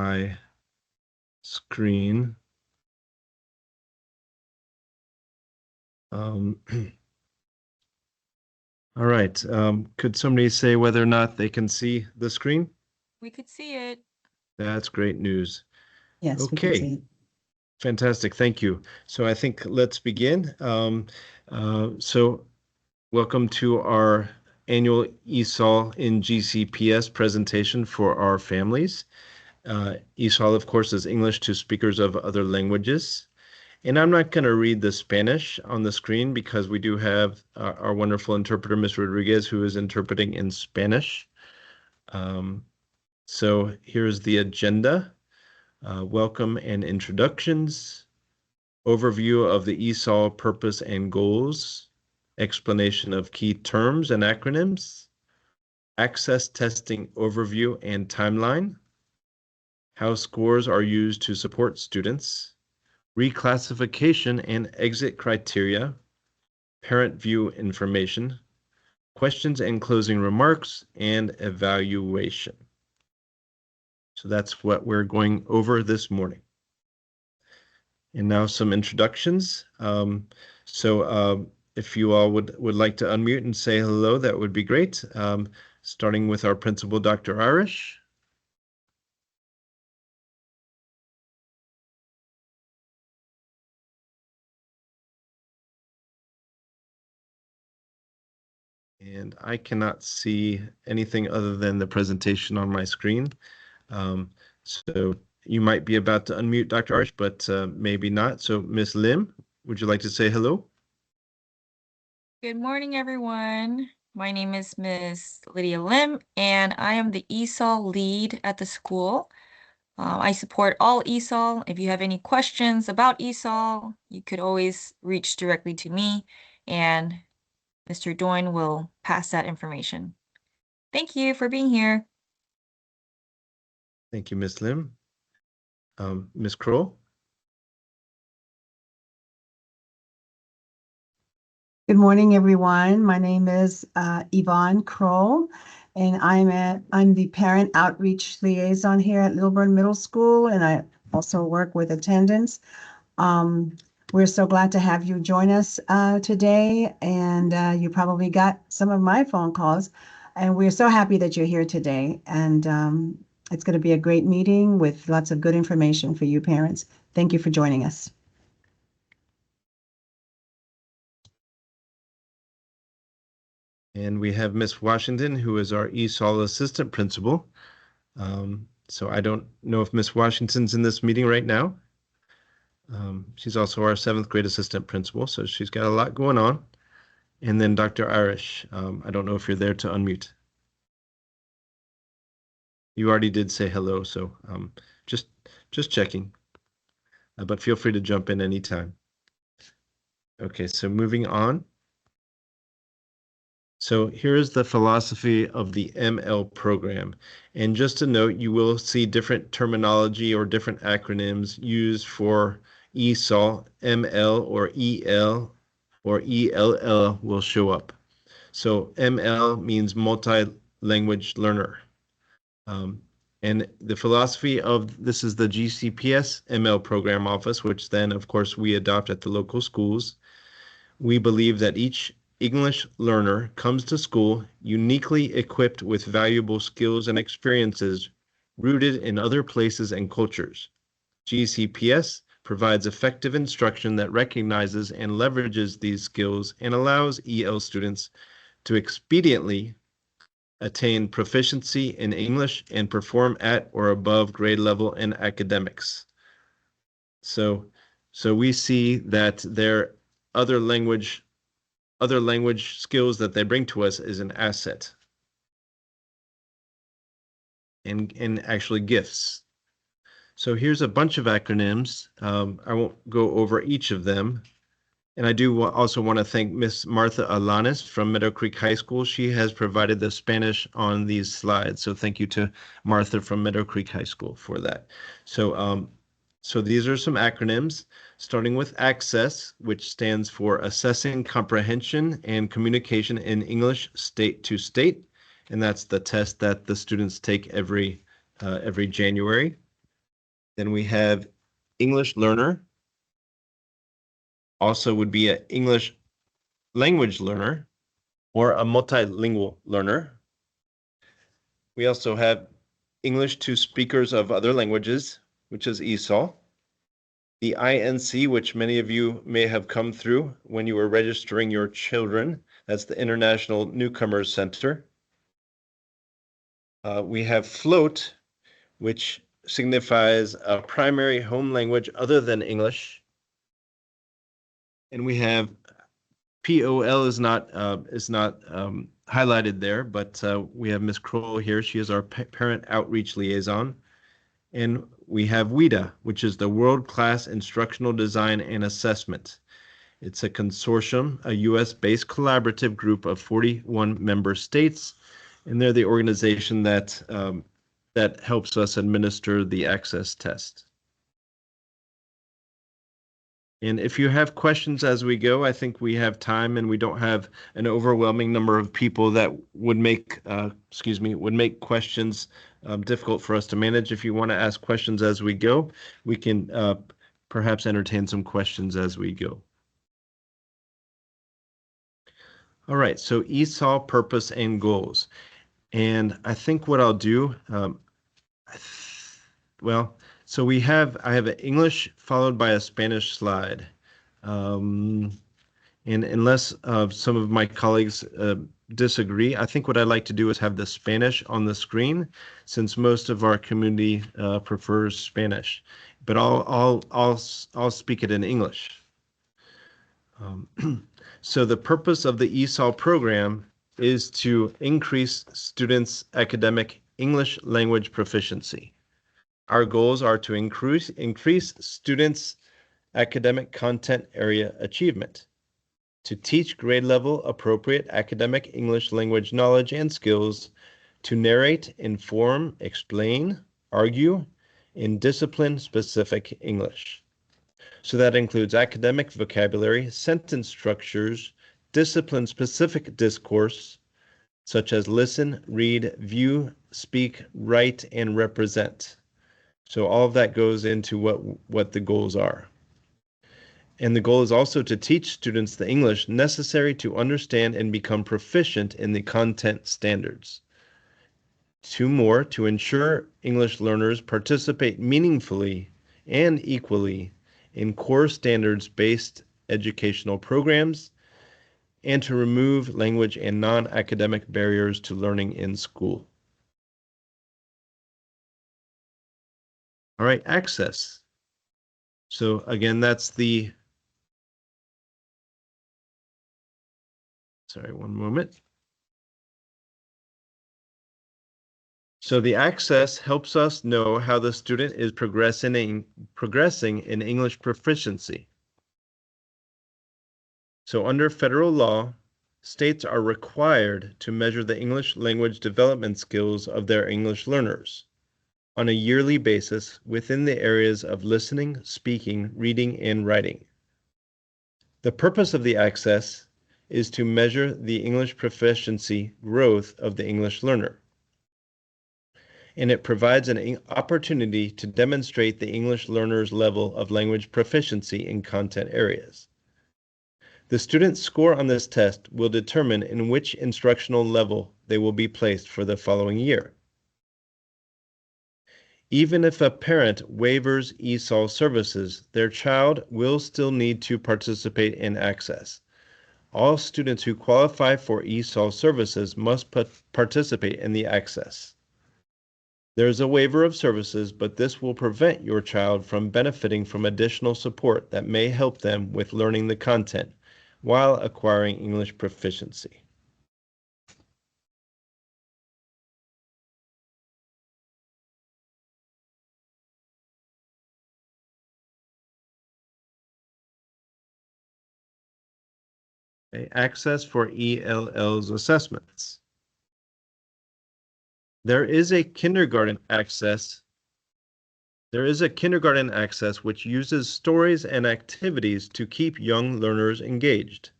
my screen. All right. Could somebody say whether or not they can see the screen? We could see it. That's great news. Yes, we can see Okay, it. fantastic. Thank you. So I think let's begin. So welcome to our annual ESOL in GCPS presentation for our families. ESOL, of course, is English to speakers of other languages. And I'm not going to read the Spanish on the screen because we do have our wonderful interpreter, Ms. Rodriguez, who is interpreting in Spanish. So here's the agenda. Welcome and introductions, overview of the ESOL purpose and goals, explanation of key terms and acronyms, access testing overview and timeline, how scores are used to support students, reclassification and exit criteria, parent view information, questions and closing remarks, and evaluation. So that's what we're going over this morning. And now some introductions. If you all would like to unmute and say hello, that would be great. Starting with our principal, Dr. Irish. And I cannot see anything other than the presentation on my screen. So you might be about to unmute, Dr. Irish, but maybe not. So Ms. Lim, would you like to say hello? Good morning, everyone. My name is Ms. Lydia Lim, and I am the ESOL lead at the school. I support all ESOL. If you have any questions about ESOL, you could always reach directly to me, and Mr. Doyne will pass that information. Thank you for being here. Thank you, Ms. Lim. Ms. Kroll? Good morning, everyone. My name is Yvonne Kroll, and I'm the parent outreach liaison here at Lilburn Middle School, and I also work with attendance. We're so glad to have you join us today, and you probably got some of my phone calls, and we're so happy that you're here today. And it's going to be a great meeting with lots of good information for you parents. Thank you for joining us. And we have Ms. Washington, who is our ESOL assistant principal. So I don't know if Ms. Washington's in this meeting right now. She's also our 7th grade assistant principal, so she's got a lot going on. And then Dr. Irish, I don't know if you're there to unmute. You already did say hello, so just checking. But feel free to jump in anytime. Okay, so moving on. So here's the philosophy of the ML program. And just to note, you will see different terminology or different acronyms used for ESOL, ML or EL or ELL will show up. So ML means multi-language learner. And the philosophy of this is the GCPS ML program office, which then, of course, we adopt at the local schools. We believe that each English learner comes to school uniquely equipped with valuable skills and experiences rooted in other places and cultures. GCPS provides effective instruction that recognizes and leverages these skills and allows EL students to expediently attain proficiency in English and perform at or above grade level in academics. So we see that their other language skills that they bring to us is an asset and actually gifts. So here's a bunch of acronyms. I won't go over each of them. And I do also want to thank Miss Martha Alanis from Meadow Creek High School. She has provided the Spanish on these slides. So thank you to Martha from Meadow Creek High School for that. So these are some acronyms, starting with ACCESS, which stands for Assessing Comprehension and Communication in English State to State. And that's the test that the students take every January. Then we have English learner, also would be an English language learner or a multilingual learner. We also have English to speakers of other languages, which is ESOL. The INC, which many of you may have come through when you were registering your children. That's the International Newcomers Center. We have FLOAT, which signifies a primary home language other than English. And we have POL is not highlighted there, but we have Ms. Kroll here. She is our parent outreach liaison. And we have WIDA, which is the World Class Instructional Design and Assessment. It's a consortium, a US-based collaborative group of 41 member states, and they're the organization that that helps us administer the access test. And if you have questions as we go, I think we have time and we don't have an overwhelming number of people that would make, would make questions difficult for us to manage. If you want to ask questions as we go, we can perhaps entertain some questions as we go. All right, so ESOL purpose and goals. And I think what I'll do, so I have an English followed by a Spanish slide. And unless some of my colleagues disagree, I think what I'd like to do is have the Spanish on the screen, since most of our community prefers Spanish. But I'll speak it in English. So the purpose of the ESOL program is to increase students' academic English language proficiency. Our goals are to increase students' academic content area achievement, to teach grade level appropriate academic English language knowledge and skills, to narrate, inform, explain, argue in discipline-specific English. So that includes academic vocabulary, sentence structures, discipline-specific discourse, such as listen, read, view, speak, write, and represent. So all of that goes into what the goals are. And the goal is also to teach students the English necessary to understand and become proficient in the content standards. To ensure English learners participate meaningfully and equally in core standards-based educational programs, and to remove language and non-academic barriers to learning in school. All right, access. So again, that's sorry, one moment. So the access helps us know how the student is progressing in English proficiency. So under federal law, states are required to measure the English language development skills of their English learners on a yearly basis within the areas of listening, speaking, reading, and writing. The purpose of the access is to measure the English proficiency growth of the English learner, and it provides an opportunity to demonstrate the English learner's level of language proficiency in content areas. The student's score on this test will determine in which instructional level they will be placed for the following year. Even if a parent waivers ESOL services, their child will still need to participate in access. All students who qualify for ESOL services must participate in the access. There is a waiver of services, but this will prevent your child from benefiting from additional support that may help them with learning the content while acquiring English proficiency. Okay, access for ELL's assessments. There is a kindergarten access which uses stories and activities to keep young learners engaged.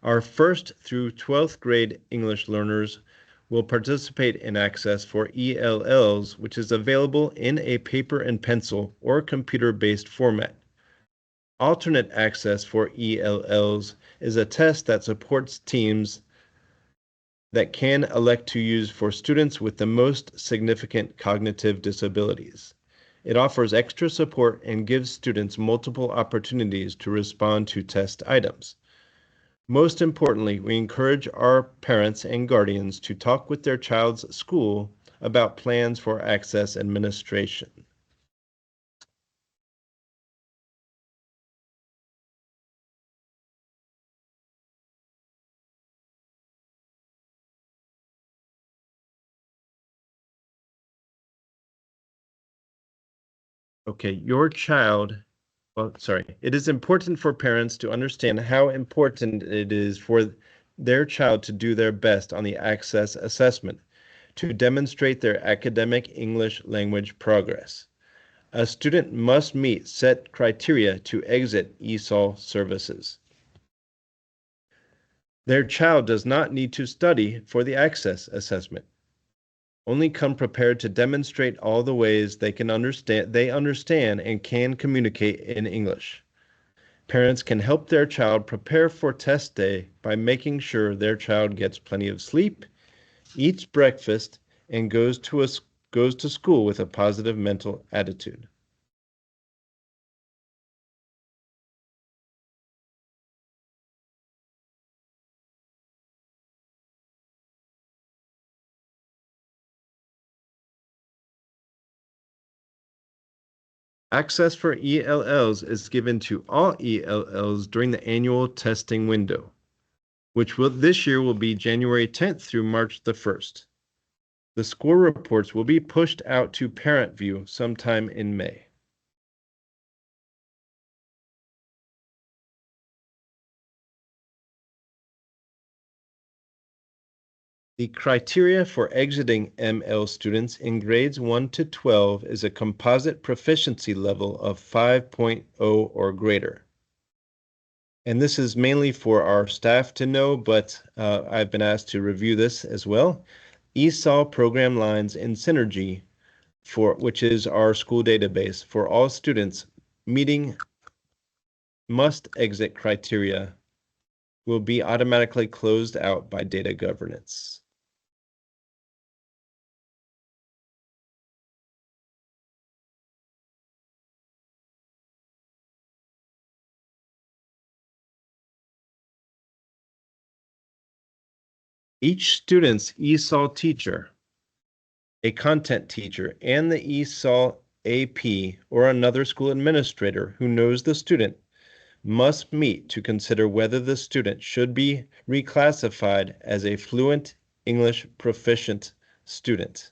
Our 1st through 12th grade English learners will participate in access for ELLs, which is available in a paper and pencil or computer-based format. Alternate access for ELLs is a test that supports teams that can elect to use for students with the most significant cognitive disabilities. It offers extra support and gives students multiple opportunities to respond to test items. Most importantly, we encourage our parents and guardians to talk with their child's school about plans for access administration. Okay, it is important for parents to understand how important it is for their child to do their best on the access assessment to demonstrate their academic English language progress. A student must meet set criteria to exit ESOL services. Their child does not need to study for the access assessment. Only come prepared to demonstrate all the ways they understand and can communicate in English. Parents can help their child prepare for test day by making sure their child gets plenty of sleep, eats breakfast, and goes to school with a positive mental attitude. Access for ELLs is given to all ELLs during the annual testing window, which this year will be January 10th through March the 1st. The score reports will be pushed out to Parent View sometime in May. The criteria for exiting ML students in grades 1 to 12 is a composite proficiency level of 5.0 or greater. And this is mainly for our staff to know, but I've been asked to review this as well. ESOL program lines in Synergy, which is our school database for all students meeting must exit criteria, will be automatically closed out by data governance. Each student's ESOL teacher, a content teacher, and the ESOL AP or another school administrator who knows the student must meet to consider whether the student should be reclassified as a fluent English proficient student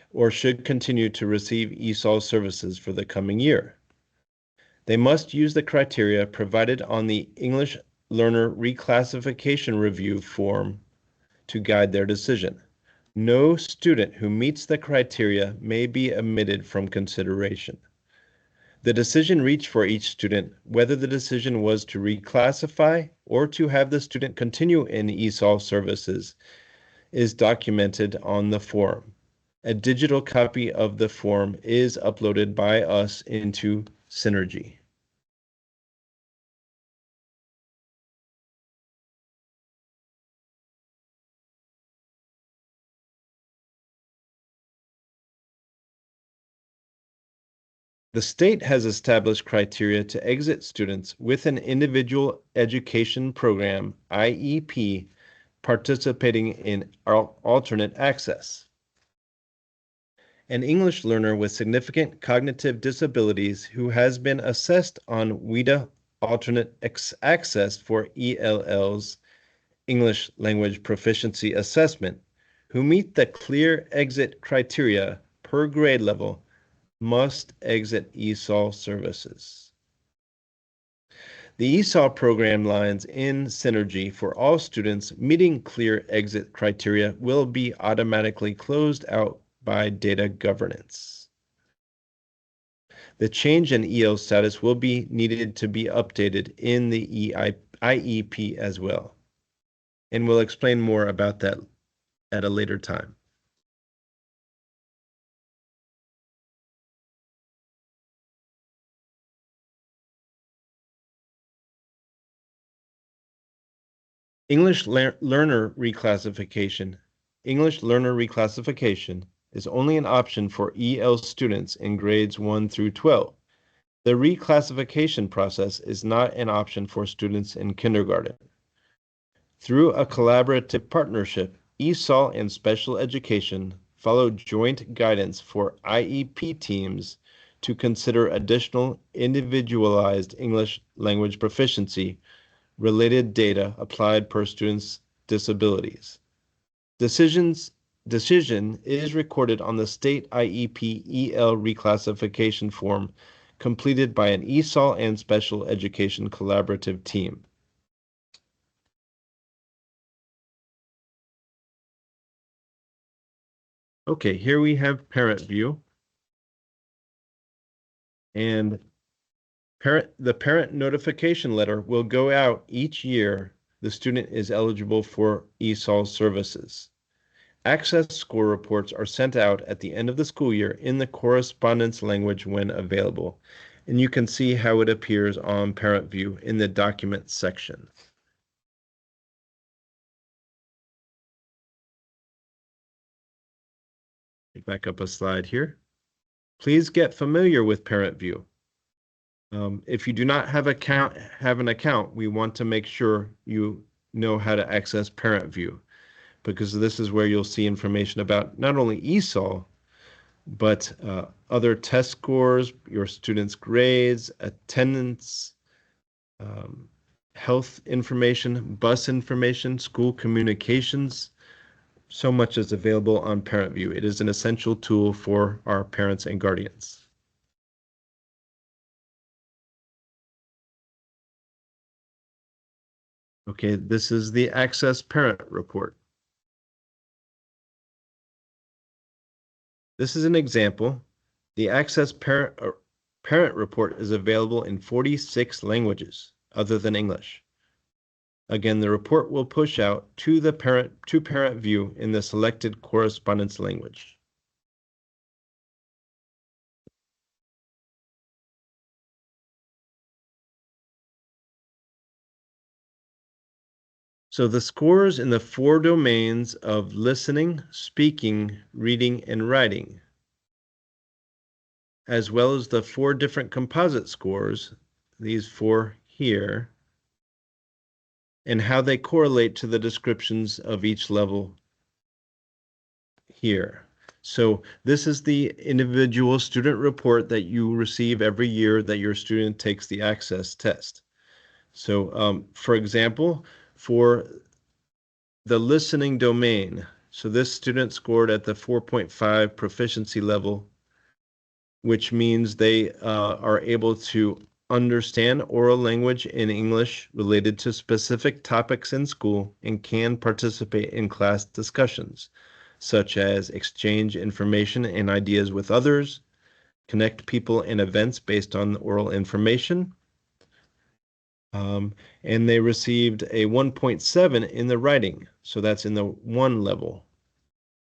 or should continue to receive ESOL services for the coming year. They must use the criteria provided on the English Learner Reclassification Review form to guide their decision. No student who meets the criteria may be omitted from consideration. The decision reached for each student, whether the decision was to reclassify or to have the student continue in ESOL services, is documented on the form. A digital copy of the form is uploaded by us into Synergy. The state has established criteria to exit students with an individual education program, IEP, participating in alternate access. An English learner with significant cognitive disabilities who has been assessed on WIDA alternate access for ELLs, English Language Proficiency Assessment, who meet the clear exit criteria per grade level must exit ESOL services. The ESOL program lines in Synergy for all students meeting clear exit criteria will be automatically closed out by data governance. The change in EL status will be needed to be updated in the IEP as well. and we'll explain more about that at a later time. English learner reclassification. English learner reclassification is only an option for EL students in grades 1 through 12. The reclassification process is not an option for students in kindergarten. Through a collaborative partnership, ESOL and special education follow joint guidance for IEP teams to consider additional individualized English language proficiency related data applied per student's disabilities. Decision is recorded on the state IEP EL reclassification form completed by an ESOL and special education collaborative team. Okay, here we have parent view. And the parent notification letter will go out each year the student is eligible for ESOL services. Access score reports are sent out at the end of the school year in the correspondence language when available. And you can see how it appears on parent view in the document section. Back up a slide here. Please get familiar with parent view. If you do not have an account, we want to make sure you know how to access parent view, because this is where you'll see information about not only ESOL, but other test scores, your students' grades, attendance, health information, bus information, school communications. So much is available on Parent View. It is an essential tool for our parents and guardians. Okay, this is the Access Parent Report. This is an example. The Access Parent Report is available in 46 languages other than English. Again, the report will push out to the parent view in the selected correspondence language. So the scores in the 4 domains of listening, speaking, reading, and writing, as well as the 4 different composite scores, these 4 here, and how they correlate to the descriptions of each level here. So this is the individual student report that you receive every year that your student takes the access test. So for example, for the listening domain, so this student scored at the 4.5 proficiency level, which means they are able to understand oral language in English related to specific topics in school and can participate in class discussions, such as exchange information and ideas with others, connect people and events based on oral information. And they received a 1.7 in the writing, so that's in the 1 level.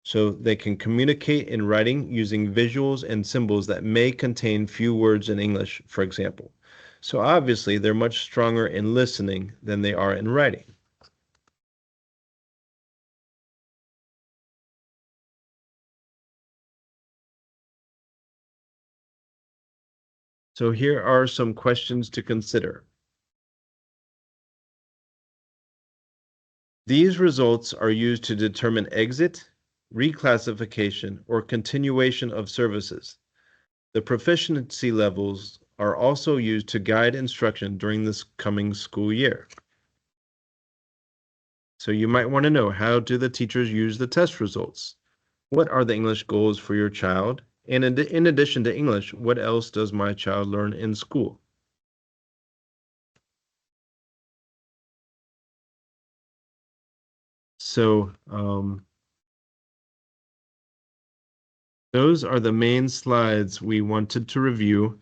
So they can communicate in writing using visuals and symbols that may contain few words in English, for example. So obviously, they're much stronger in listening than they are in writing. So here are some questions to consider. These results are used to determine exit, reclassification, or continuation of services. The proficiency levels are also used to guide instruction during this coming school year. So you might want to know, how do the teachers use the test results? What are the English goals for your child? And in addition to English, what else does my child learn in school? So those are the main slides we wanted to review.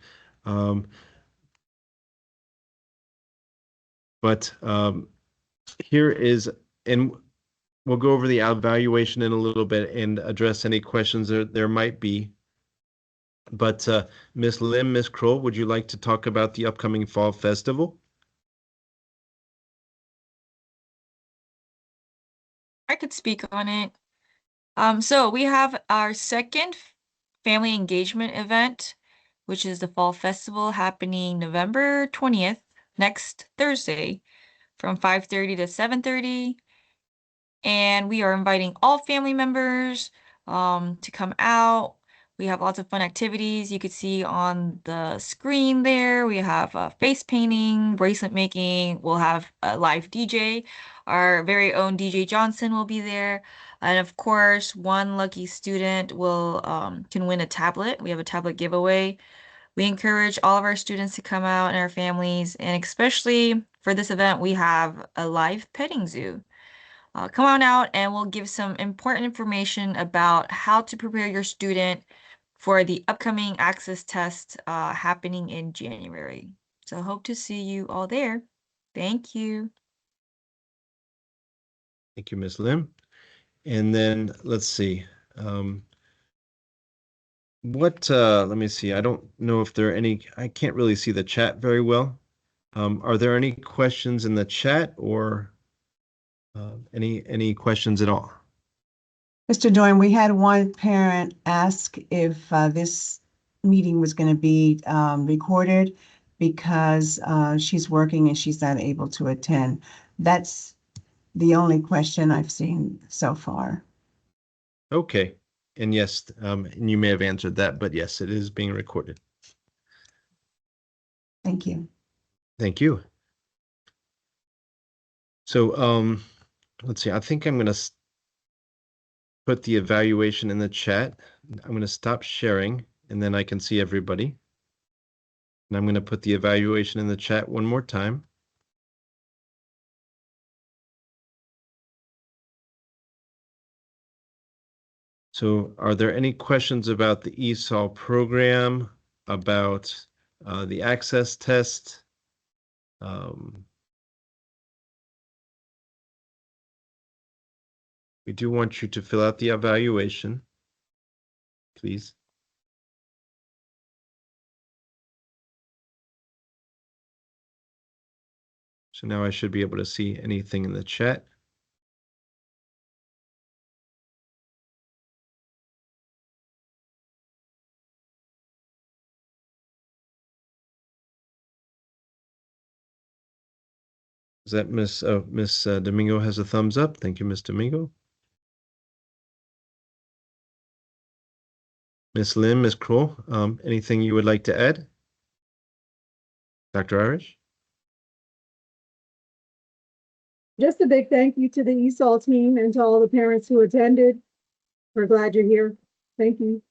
But here is and we'll go over the evaluation in a little bit and address any questions there might be. But Miss Lim, Miss Kroll, would you like to talk about the upcoming Fall Festival? I could speak on it. So we have our second family engagement event, which is the Fall Festival happening November 20th, next Thursday, from 5:30 to 7:30. And we are inviting all family members to come out. We have lots of fun activities you could see on the screen there. We have face painting, bracelet making. We'll have a live DJ. Our very own DJ Johnson will be there. And of course, one lucky student will can win a tablet. We have a tablet giveaway. We encourage all of our students to come out and our families, and especially for this event, we have a live petting zoo. Come on out and we'll give some important information about how to prepare your student for the upcoming Access test happening in January. So hope to see you all there. Thank you. Thank you, Miss Lim. And then let's see. Let me see. I don't know if there are any, I can't really see the chat very well. Are there any questions in the chat or any questions at all? Mr. Doyne, we had one parent ask if this meeting was going to be recorded because she's working and she's not able to attend. That's the only question I've seen so far. Okay. And yes, and you may have answered that, but yes, it is being recorded. Thank you. Thank you. So let's see. I think I'm going to put the evaluation in the chat. I'm going to stop sharing and then I can see everybody. And I'm going to put the evaluation in the chat one more time. So are there any questions about the ESOL program, about the access test? We do want you to fill out the evaluation, please. So now I should be able to see anything in the chat. Is that Miss Domingo has a thumbs up? Thank you, Miss Domingo. Miss Lim, Miss Kroll, anything you would like to add? Dr. Irish? Just a big thank you to the ESOL team and to all the parents who attended. We're glad you're here. Thank you.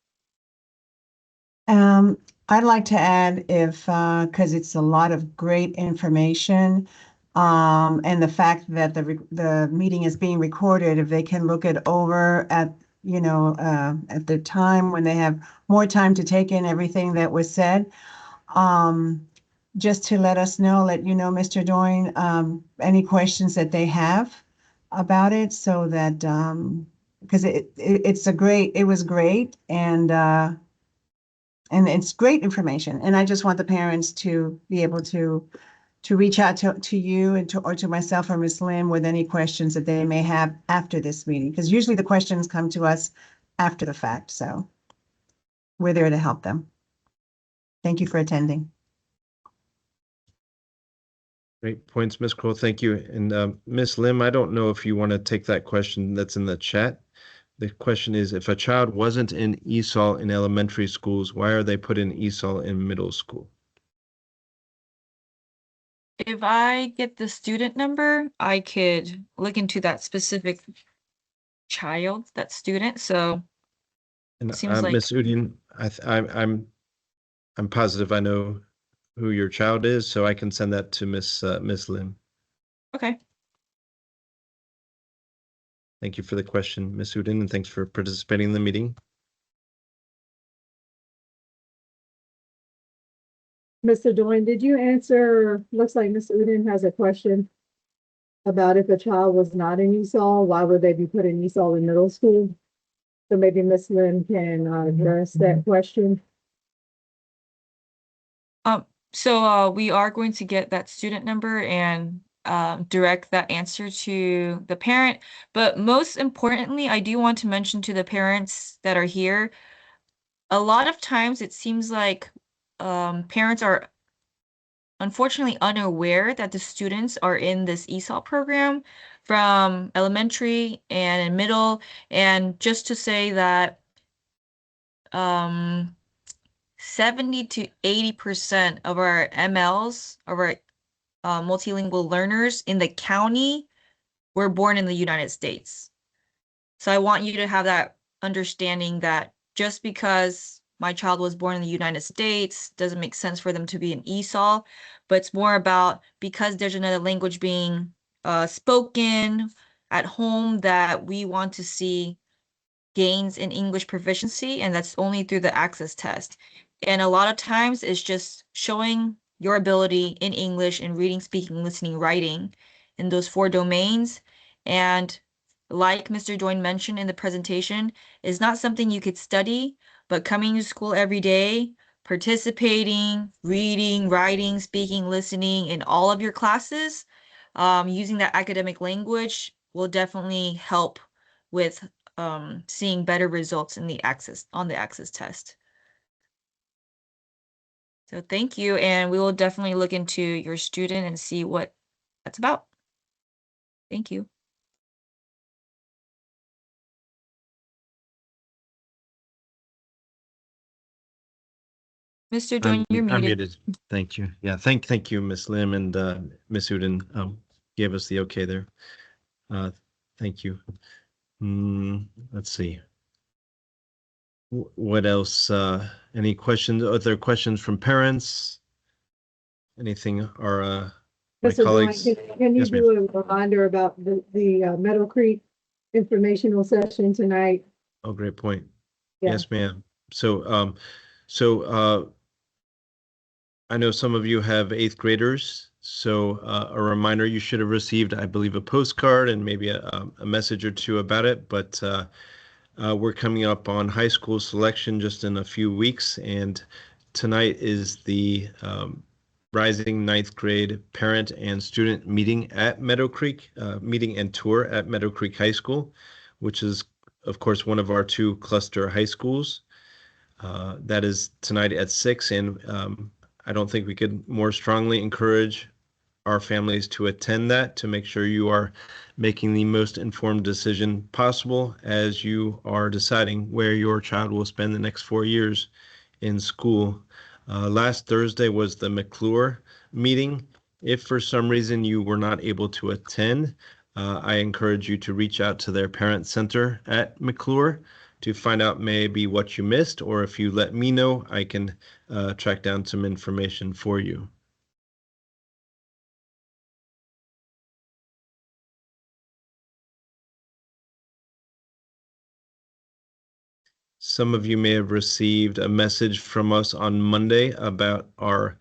I'd like to add if, because it's a lot of great information, and the fact that the meeting is being recorded, if they can look it over at, at the time when they have more time to take in everything that was said, just to let us know, Mr. Doyne, any questions that they have about it, so that, because it was great, and it's great information. And I just want the parents to be able to reach out to you and or to myself or Ms. Lim with any questions that they may have after this meeting, because usually the questions come to us after the fact. So we're there to help them. Thank you for attending. Great points, Ms. Kroll. Thank you. And Ms. Lim, I don't know if you want to take that question that's in the chat. The question is, if a child wasn't in ESOL in elementary schools, why are they put in ESOL in middle school? If I get the student number, I could look into that specific child, that student. So And seems like Ms. Udine, I'm positive I know who your child is, so I can send that to Miss Lim. okay. Thank you for the question, Ms. Udine, and thanks for participating in the meeting. Mr. Doyne, did you answer? Looks like Ms. Udine has a question. about if a child was not in ESOL, why would they be put in ESOL in middle school? So maybe Ms. Lynn can address that question. So we are going to get that student number and direct that answer to the parent. But most importantly, I do want to mention to the parents that are here, a lot of times it seems like parents are unfortunately unaware that the students are in this ESOL program from elementary and in middle. And just to say that 70 to 80% of our MLs, of our multilingual learners in the county were born in the United States. So I want you to have that understanding that just because my child was born in the United States doesn't make sense for them to be an ESOL, but it's more about because there's another language being spoken at home that we want to see gains in English proficiency, and that's only through the access test. And a lot of times it's just showing your ability in English in reading, speaking, listening, writing in those 4 domains. And like Mr. Joyne mentioned in the presentation, is not something you could study, but coming to school every day, participating, reading, writing, speaking, listening in all of your classes, using that academic language will definitely help with seeing better results in the access test. So thank you, and we will definitely look into your student and see what that's about. Thank you. Mr. Joyne, you're I'm muted. muted. Thank you. Yeah, thank you, Miss Lim and Miss Uden gave us the okay there. Thank you. Let's see. What else? Any questions? Other questions from parents? Anything? Our my Mr. Joyne, colleagues. can you Yes, ma'am. do a reminder about the Meadow Creek informational session tonight? Oh, great point. Yeah. Yes, ma'am. So I know some of you have 8th graders, so a reminder, you should have received, I believe, a postcard and maybe a message or two about it, but we're coming up on high school selection just in a few weeks, and tonight is the Rising 9th grade parent and student meeting at Meadow Creek, meeting and tour at Meadow Creek High School, which is, of course, one of our 2 cluster high schools. That is tonight at 6, and I don't think we could more strongly encourage our families to attend that to make sure you are making the most informed decision possible as you are deciding where your child will spend the next 4 years in school. Last Thursday was the McClure meeting. If for some reason you were not able to attend, I encourage you to reach out to their parent center at McClure to find out maybe what you missed, or if you let me know, I can track down some information for you. Some of you may have received a message from us on Monday about our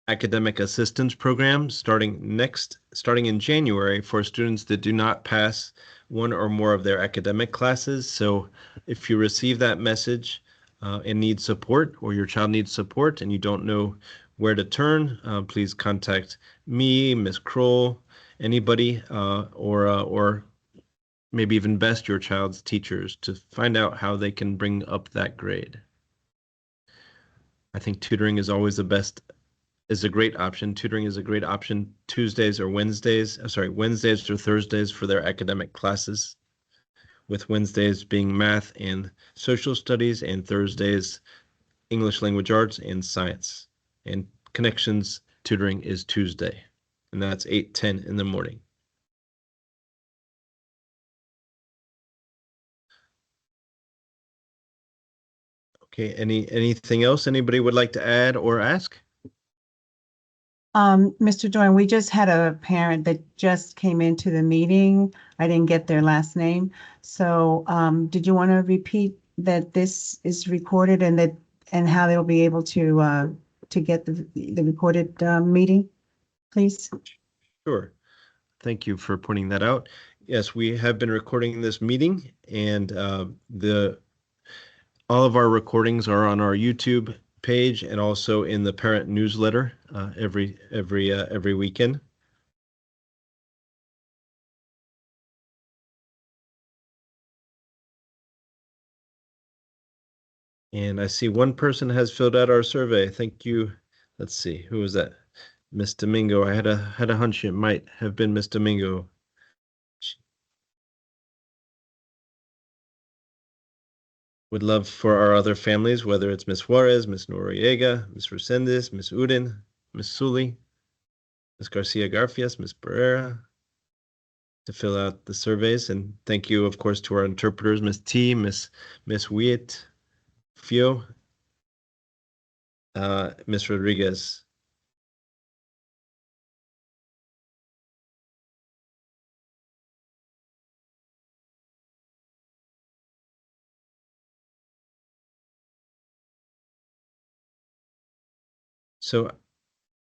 academic assistance program starting in January for students that do not pass one or more of their academic classes. So if you receive that message and need support, or your child needs support and you don't know where to turn, please contact me, Ms. Kroll, anybody, or maybe even best your child's teachers to find out how they can bring up that grade. I think tutoring is always is a great option. Tutoring is a great option Tuesdays or Wednesdays, Wednesdays or Thursdays for their academic classes, with Wednesdays being math and social studies, and Thursdays English language arts and science. And connections tutoring is Tuesday, and that's 8:10 in the morning. Okay, anything else anybody would like to add or ask? Mr. Joyne, we just had a parent that just came into the meeting. I didn't get their last name. So, did you want to repeat that this is recorded and how they'll be able to get the recorded meeting, please? Sure. Thank you for pointing that out. Yes, we have been recording this meeting, and all of our recordings are on our YouTube page and also in the parent newsletter every weekend. And I see one person has filled out our survey. Thank you. Let's see, who was that? Miss Domingo. I had a hunch it might have been Miss Domingo. Would love for our other families, whether it's Miss Juarez, Miss Noriega, Miss Resendez, Miss Uden, Miss Sully, Miss Garcia Garfias, Miss Barrera, to fill out the surveys. And thank you, of course, to our interpreters, Miss T, Miss Wiet, Fio, Miss Rodriguez. So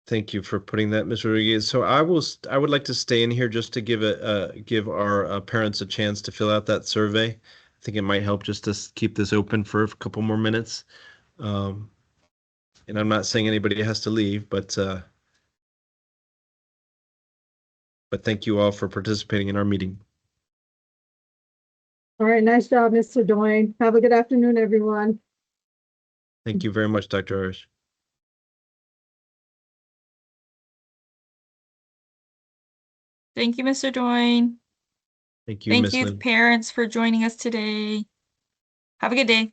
thank you for putting that, Ms. Rodriguez. So I would like to stay in here just to give our parents a chance to fill out that survey. I think it might help just to keep this open for a couple more minutes. And I'm not saying anybody has to leave, but thank you all for participating in our meeting. All right, nice job, Mr. Doyne. Have a good afternoon, everyone. Thank you very much, Dr. Irish. Thank you, Mr. Doyne. Thank you, Thank Ms. you, Lim. parents, for joining us today. Have a good day.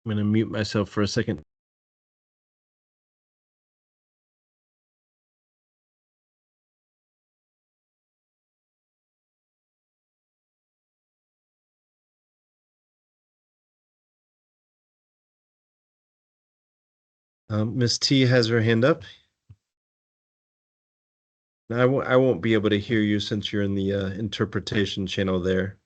I'm going to mute myself for a second. Ms. T has her hand up. I won't be able to hear you since you're in the interpretation channel there.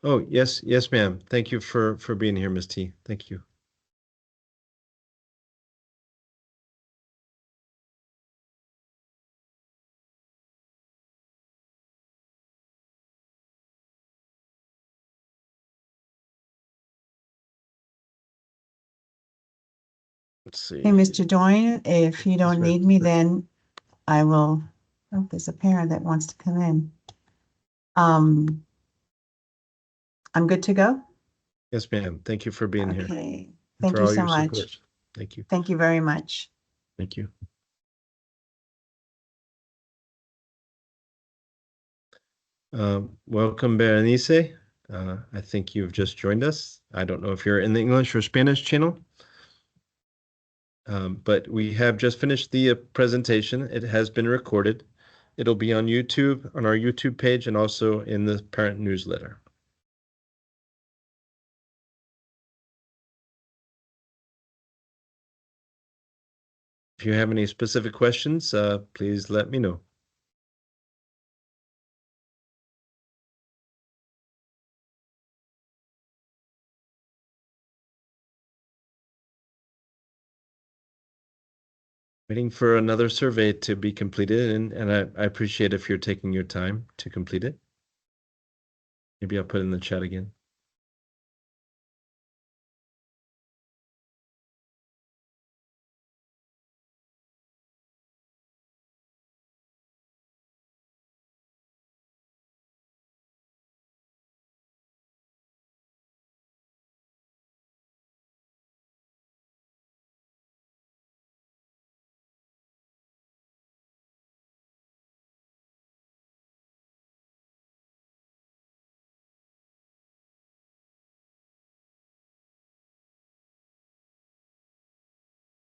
Oh, yes, ma'am. Thank you for being here, Ms. T. Thank you. Let's see. Hey, Mr. Doyne, if you don't Yes, ma'am. need me, then I will, oh, there's a parent that wants to come in. I'm good to go? Yes, ma'am. Thank you for being here Okay, and thank for you all so your much. support. Thank you. Thank you very much. Thank you. Welcome, Berenice. I think you've just joined us. I don't know if you're in the English or Spanish channel, but we have just finished the presentation. It has been recorded. It'll be on YouTube, on our YouTube page, and also in the parent newsletter. If you have any specific questions, please let me know. Waiting for another survey to be completed, and I appreciate if you're taking your time to complete it. Maybe I'll put it in the chat again.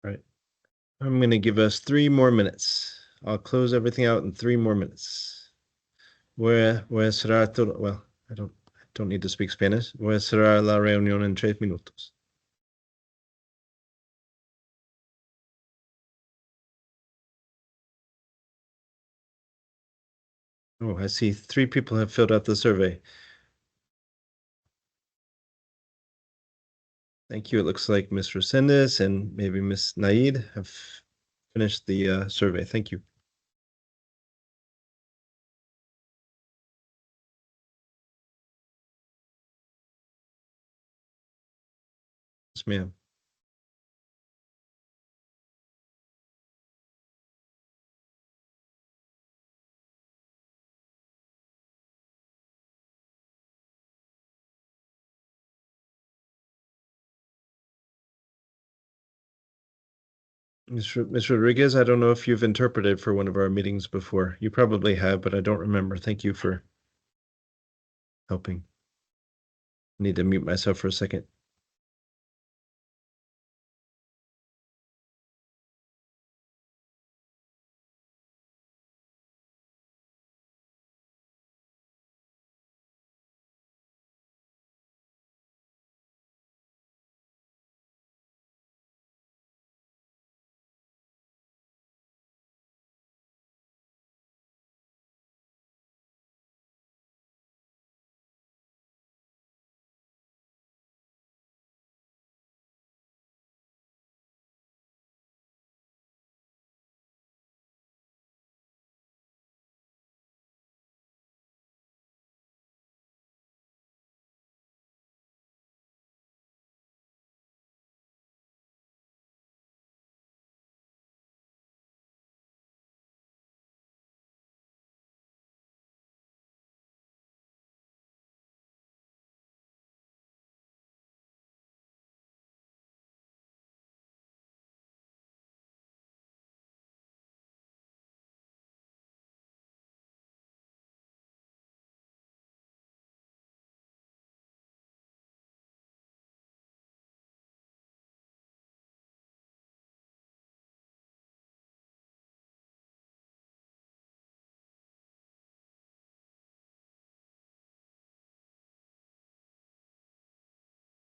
All right. I'm going to give us 3 more minutes. I'll close everything out in 3 more minutes. Voy a cerrar todo. Well, I don't need to speak Spanish. Voy a cerrar la reunión en 3 minutos. Oh, I see 3 people have filled out the survey. Thank you. It looks like Ms. Resendez and maybe Ms. Naid have finished the survey. Thank you. Yes, ma'am. Ms. Rodriguez, I don't know if you've interpreted for one of our meetings before. You probably have, but I don't remember. Thank you for helping. I need to mute myself for a second.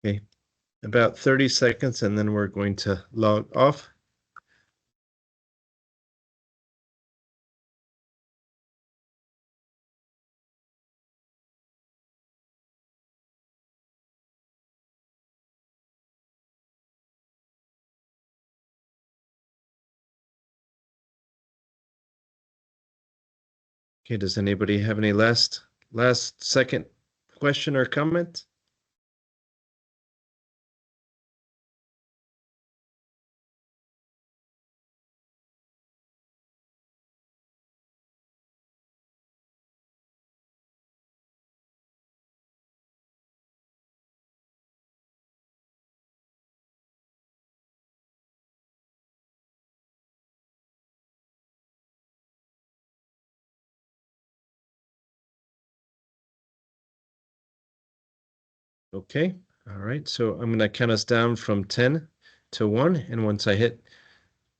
Okay, about 30 seconds, and then we're going to log off. Okay, does anybody have any last second question or comment? Okay, all right. So I'm going to count us down from 10 to 1. And once I hit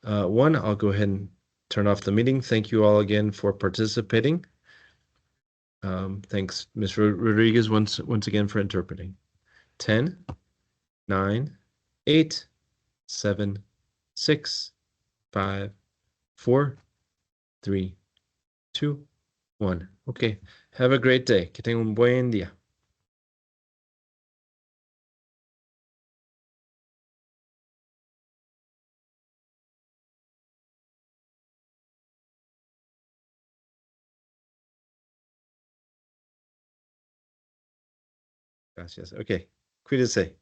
1, I'll go ahead and turn off the meeting. Thank you all again for participating. Thanks, Ms. Rodriguez, once again for interpreting. 10, 9, 8, 7, 6, 5, 4, 3, 2, 1. Okay, have a great day. Que tenga un buen día. Gracias. Okay, cuídese.